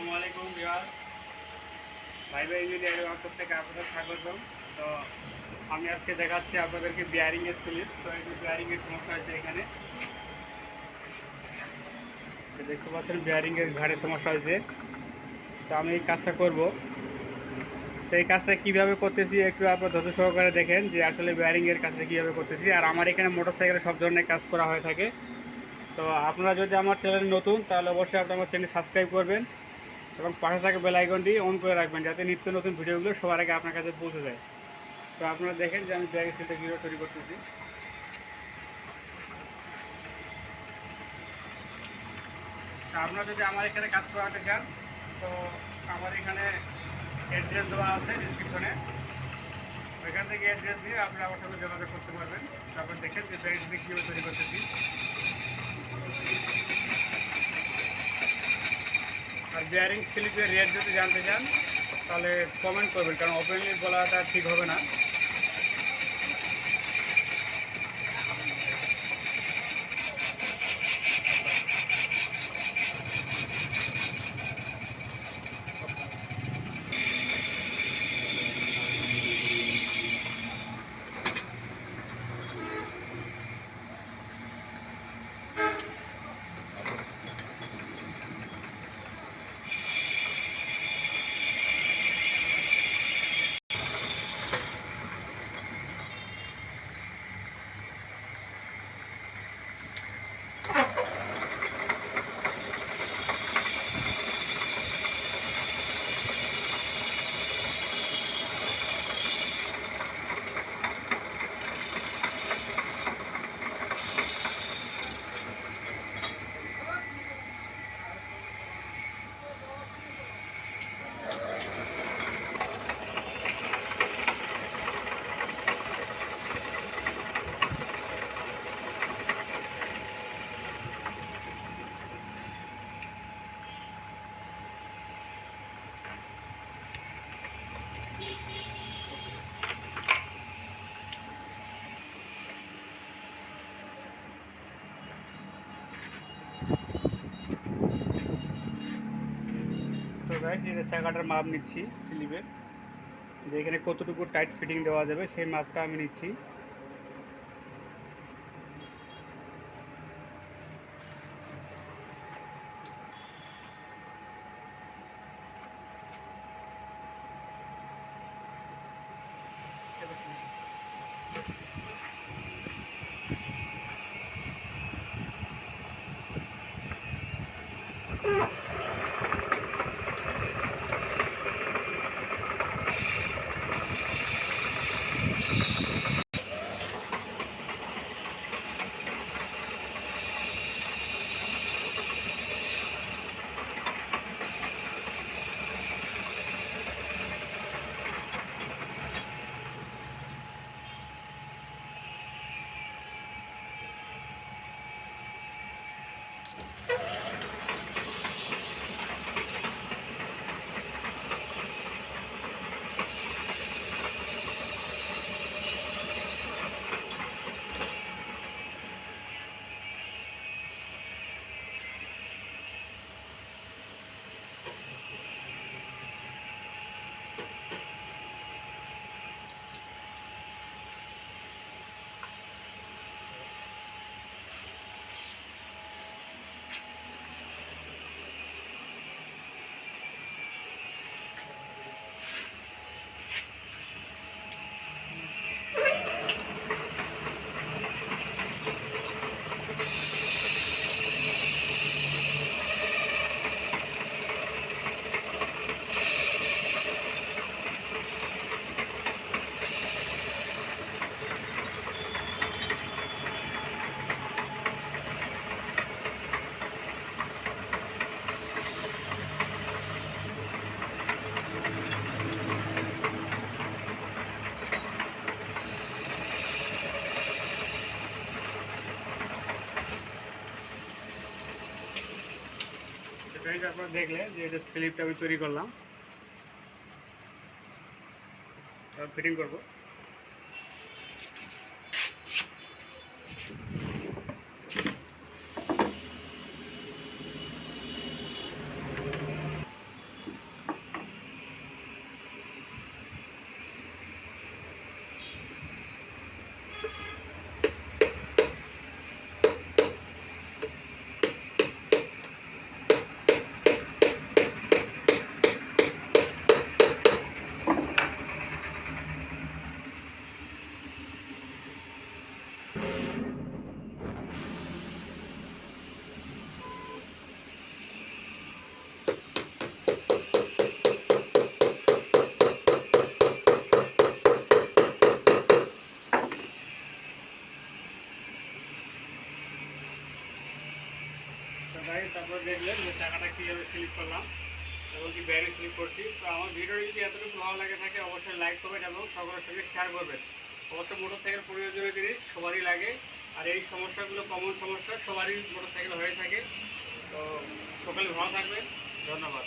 আসসালামু আলাইকুম viewers, viva engineering workshop থেকে আপনাদের স্বাগতম। তো আমি আজকে দেখাচ্ছি আপনাদেরকে বিয়ারিংয়ের স্লিপ। তো এই যে বিয়ারিংয়ের সমস্যা হয়েছে এখানে, তো দেখতে পাচ্ছেন বিয়ারিংয়ের ঘাড়ে সমস্যা হয়েছে। তো আমি এই কাজটা করব। তো এই কাজটা কীভাবে করতেছি একটু আপনার ধৈর্য সহকারে দেখেন যে আসলে বিয়ারিংয়ের কাজটা কীভাবে করতেছি। আর আমার এখানে মোটরসাইকেলে সব ধরনের কাজ করা হয়ে থাকে। তো আপনারা যদি আমার চ্যানেল নতুন তাহলে অবশ্যই আপনার আমার চ্যানেল সাবস্ক্রাইব করবেন এবং পাশে থাকা বেল আইকনটি অন করে রাখবেন যাতে নিত্য নতুন ভিডিওগুলো সবার আগে আপনার কাছে পৌঁছে যায়। তো আপনারা দেখেন যে আমি ব্যাগ সিলটা কীভাবে তৈরি করতেছি। তা আপনারা যদি আমার এখানে কাজ করাতে চান তো আমার এখানে অ্যাড্রেস দেওয়া আছে ডিসক্রিপশনে, ওইখান থেকে অ্যাড্রেস দিয়ে আপনারা আমার সাথে যোগাযোগ করতে পারবেন। তারপর দেখেন যে ব্যাগ সিলটা কীভাবে তৈরি করতেছি। আর বিয়ারিং স্লিপের রেট যদি জানতে চান তাহলে কমেন্ট করবেন, কারণ ওপেনলি বলাটা ঠিক হবে না। তো গাইস, এই যে চাকাটার মাপ নিচ্ছি স্লিপের, যে এখানে কতটুকু টাইট ফিটিং দেওয়া যাবে সেই মাপটা আমি নিচ্ছি। আপনারা দেখলেন যে এটা স্লিপটা আমি তৈরি করলাম, ফিটিং করব। দেখলেন যে চাকাটা কীভাবে স্লিপ করলাম এবং কি ব্যারিং স্লিপ করছি। তো আমার ভিডিওটি যদি এতটুকু ভালো লাগে থাকে অবশ্যই লাইক করবেন এবং সকলের সঙ্গে শেয়ার করবেন। অবশ্যই মোটরসাইকেল প্রয়োজনীয় জিনিস সবারই লাগে, আর এই সমস্যাগুলো কমন সমস্যা, সবারই মোটরসাইকেল হয়ে থাকে। তো সকলে ভালো থাকবেন, ধন্যবাদ।